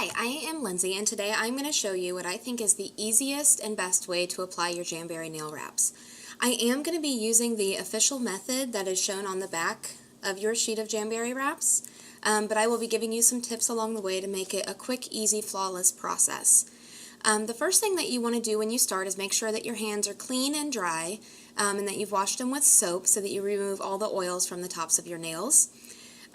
Hi, I am Lindsay, and today I'm going to show you what I think is the easiest and best way to apply your Jamberry nail wraps. I am going to be using the official method that is shown on the back of your sheet of Jamberry wraps, but I will be giving you some tips along the way to make it a quick, easy, flawless process. The first thing that you want to do when you start is make sure that your hands are clean and dry, and that you've washed them with soap so that you remove all the oils from the tops of your nails.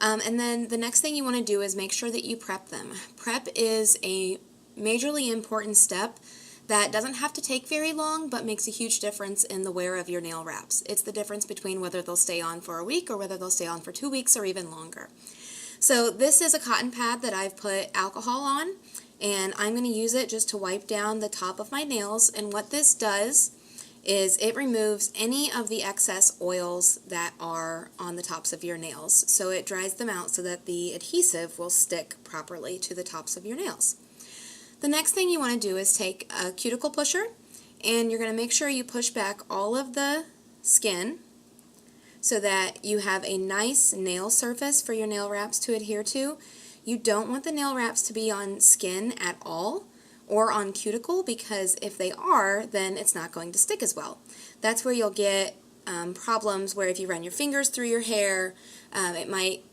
And then the next thing you want to do is make sure that you prep them. Prep is a majorly important step that doesn't have to take very long, but makes a huge difference in the wear of your nail wraps. It's the difference between whether they'll stay on for a week or whether they'll stay on for 2 weeks or even longer. So this is a cotton pad that I've put alcohol on, and I'm going to use it just to wipe down the top of my nails. And what this does is it removes any of the excess oils that are on the tops of your nails. So it dries them out so that the adhesive will stick properly to the tops of your nails. The next thing you want to do is take a cuticle pusher, and you're going to make sure you push back all of the skin so that you have a nice nail surface for your nail wraps to adhere to. You don't want the nail wraps to be on skin at all, or on cuticle, because if they are, then it's not going to stick as well. That's where you'll get problems where if you run your fingers through your hair, it might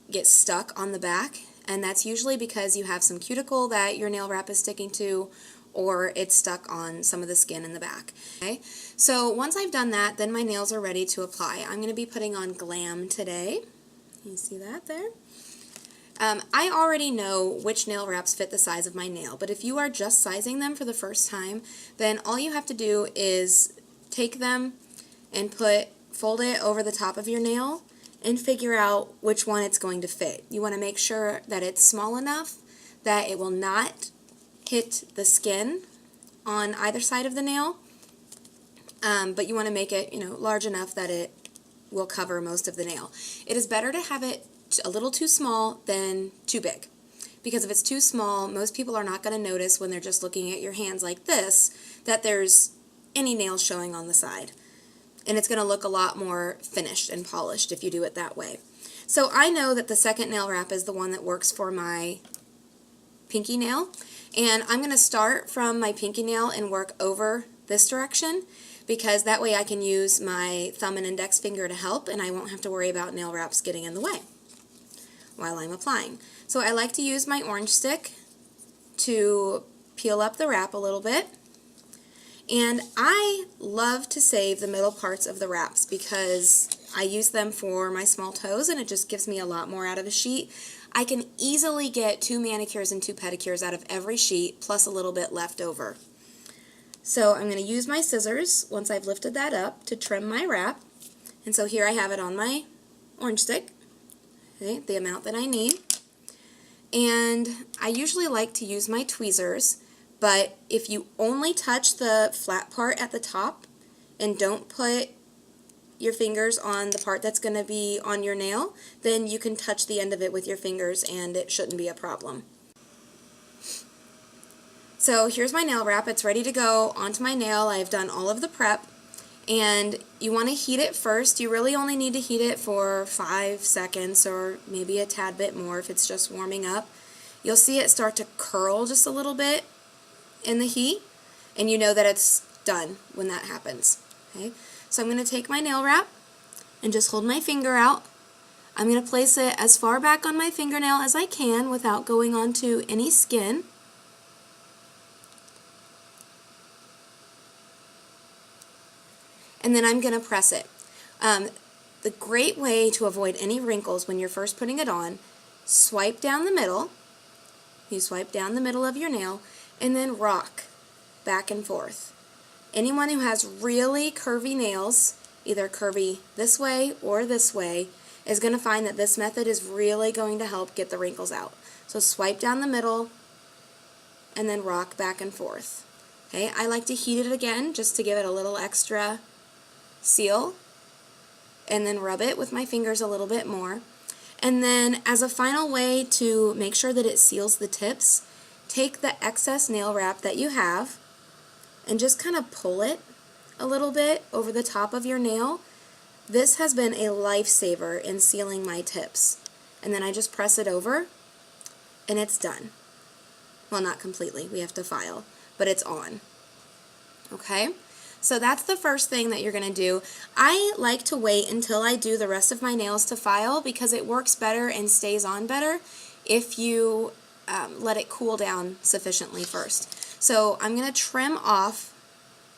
get stuck on the back, and that's usually because you have some cuticle that your nail wrap is sticking to, or it's stuck on some of the skin in the back. Okay? So once I've done that, then my nails are ready to apply. I'm going to be putting on Glam today. You see that there? I already know which nail wraps fit the size of my nail, but if you are just sizing them for the first time, then all you have to do is take them and fold it over the top of your nail and figure out which one it's going to fit. You want to make sure that it's small enough that it will not hit the skin on either side of the nail, but you want to make it, large enough that it will cover most of the nail. It is better to have it a little too small than too big, because if it's too small, most people are not going to notice when they're just looking at your hands like this that there's any nails showing on the side, and it's going to look a lot more finished and polished if you do it that way. So I know that the second nail wrap is the one that works for my pinky nail, and I'm going to start from my pinky nail and work over this direction, because that way I can use my thumb and index finger to help, and I won't have to worry about nail wraps getting in the way while I'm applying. So I like to use my orange stick to peel up the wrap a little bit, and I love to save the middle parts of the wraps because I use them for my small toes, and it just gives me a lot more out of a sheet. I can easily get 2 manicures and 2 pedicures out of every sheet, plus a little bit left over. So I'm going to use my scissors once I've lifted that up to trim my wrap, and so here I have it on my orange stick. Okay, the amount that I need. And I usually like to use my tweezers, but if you only touch the flat part at the top and don't put your fingers on the part that's going to be on your nail, then you can touch the end of it with your fingers and it shouldn't be a problem. So here's my nail wrap. It's ready to go onto my nail. I've done all of the prep. And you want to heat it first. You really only need to heat it for 5 seconds or maybe a tad bit more if it's just warming up. You'll see it start to curl just a little bit in the heat, and you know that it's done when that happens. Okay? So I'm going to take my nail wrap and just hold my finger out. I'm going to place it as far back on my fingernail as I can without going onto any skin. And then I'm going to press it. The great way to avoid any wrinkles when you're first putting it on, swipe down the middle. You swipe down the middle of your nail and then rock back and forth. Anyone who has really curvy nails, either curvy this way or this way, is going to find that this method is really going to help get the wrinkles out. So swipe down the middle and then rock back and forth. Okay, I like to heat it again just to give it a little extra seal, and then rub it with my fingers a little bit more. And then as a final way to make sure that it seals the tips, take the excess nail wrap that you have and just kind of pull it a little bit over the top of your nail. This has been a lifesaver in sealing my tips. And then I just press it over and it's done. Well, not completely. We have to file, but it's on. Okay? So that's the first thing that you're going to do. I like to wait until I do the rest of my nails to file because it works better and stays on better if you let it cool down sufficiently first. So I'm going to trim off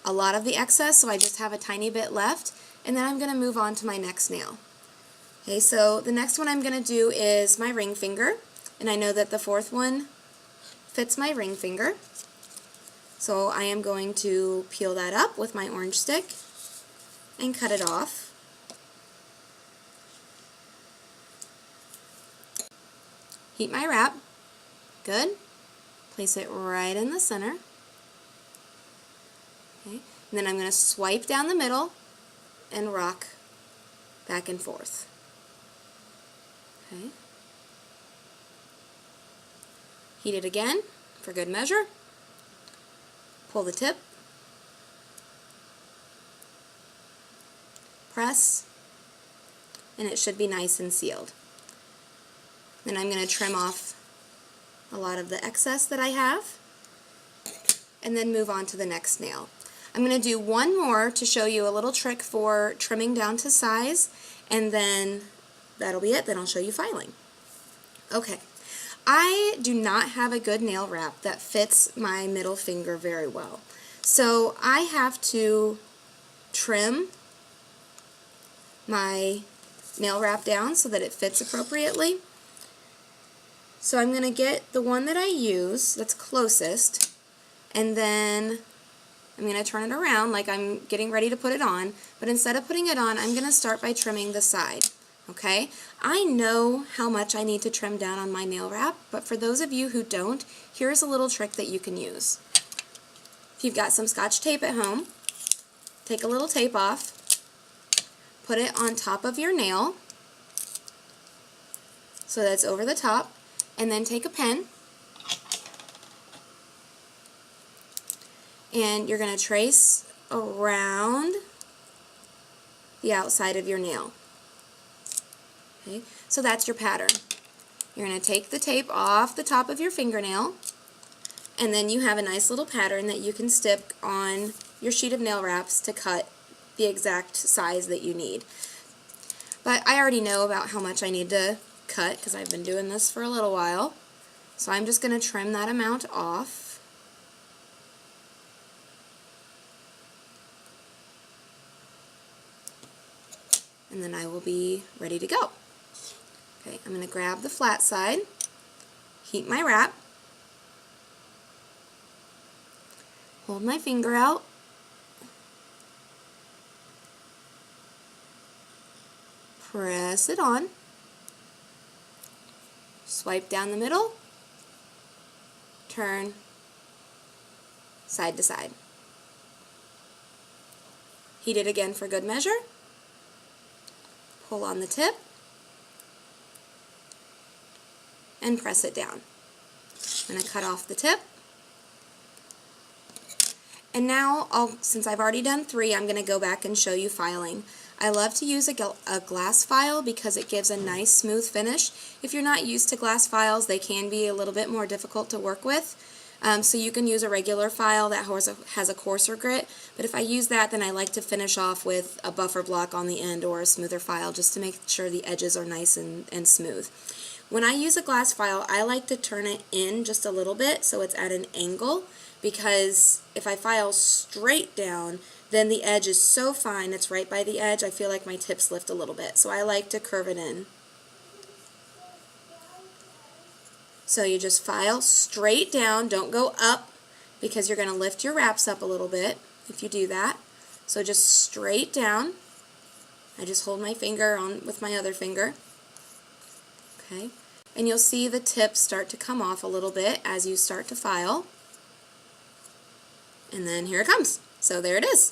a lot of the excess so I just have a tiny bit left, and then I'm going to move on to my next nail. Okay, so the next one I'm going to do is my ring finger, and I know that the fourth one fits my ring finger. So I am going to peel that up with my orange stick and cut it off. Heat my wrap. Good. Place it right in the center. Okay. And then I'm going to swipe down the middle and rock back and forth. Okay. Heat it again for good measure. Pull the tip, press, and it should be nice and sealed. Then I'm going to trim off a lot of the excess that I have, and then move on to the next nail. I'm going to do one more to show you a little trick for trimming down to size, and then that'll be it. Then I'll show you filing. Okay. I do not have a good nail wrap that fits my middle finger very well. So I have to trim my nail wrap down so that it fits appropriately. So I'm going to get the one that I use that's closest, and then I'm going to turn it around like I'm getting ready to put it on, but instead of putting it on, I'm going to start by trimming the side. Okay, I know how much I need to trim down on my nail wrap, but for those of you who don't, here's a little trick that you can use. If you've got some Scotch tape at home, take a little tape off, put it on top of your nail, so that's over the top, and then take a pen, and you're going to trace around the outside of your nail. Okay, so that's your pattern. You're going to take the tape off the top of your fingernail, and then you have a nice little pattern that you can stick on your sheet of nail wraps to cut the exact size that you need. But I already know about how much I need to cut because I've been doing this for a little while. So I'm just going to trim that amount off. And then I will be ready to go. Okay, I'm going to grab the flat side, heat my wrap, hold my finger out, press it on, swipe down the middle, turn side to side. Heat it again for good measure, pull on the tip, and press it down. I'm going to cut off the tip. And now, since I've already done 3, I'm going to go back and show you filing. I love to use a glass file because it gives a nice smooth finish. If you're not used to glass files, they can be a little bit more difficult to work with. So you can use a regular file that has a coarser grit, but if I use that, then I like to finish off with a buffer block on the end or a smoother file just to make sure the edges are nice and smooth. When I use a glass file, I like to turn it in just a little bit so it's at an angle, because if I file straight down, then the edge is so fine, it's right by the edge, I feel like my tips lift a little bit. So I like to curve it in. So you just file straight down, don't go up, because you're going to lift your wraps up a little bit if you do that. So just straight down. I just hold my finger on with my other finger. Okay, and you'll see the tips start to come off a little bit as you start to file. And then here it comes. So there it is.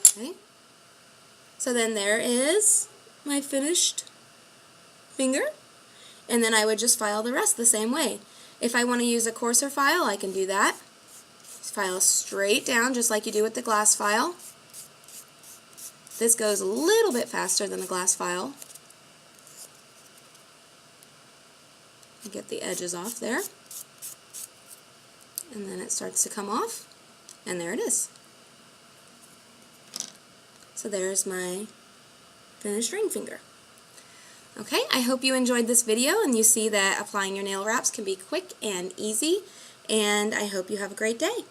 Okay, so then there is my finished finger. And then I would just file the rest the same way. If I want to use a coarser file, I can do that. Just file straight down just like you do with the glass file. This goes a little bit faster than the glass file. Get the edges off there. and then it starts to come off, and there it is. So there's my finished ring finger. Okay, I hope you enjoyed this video and you see that applying your nail wraps can be quick and easy, and I hope you have a great day.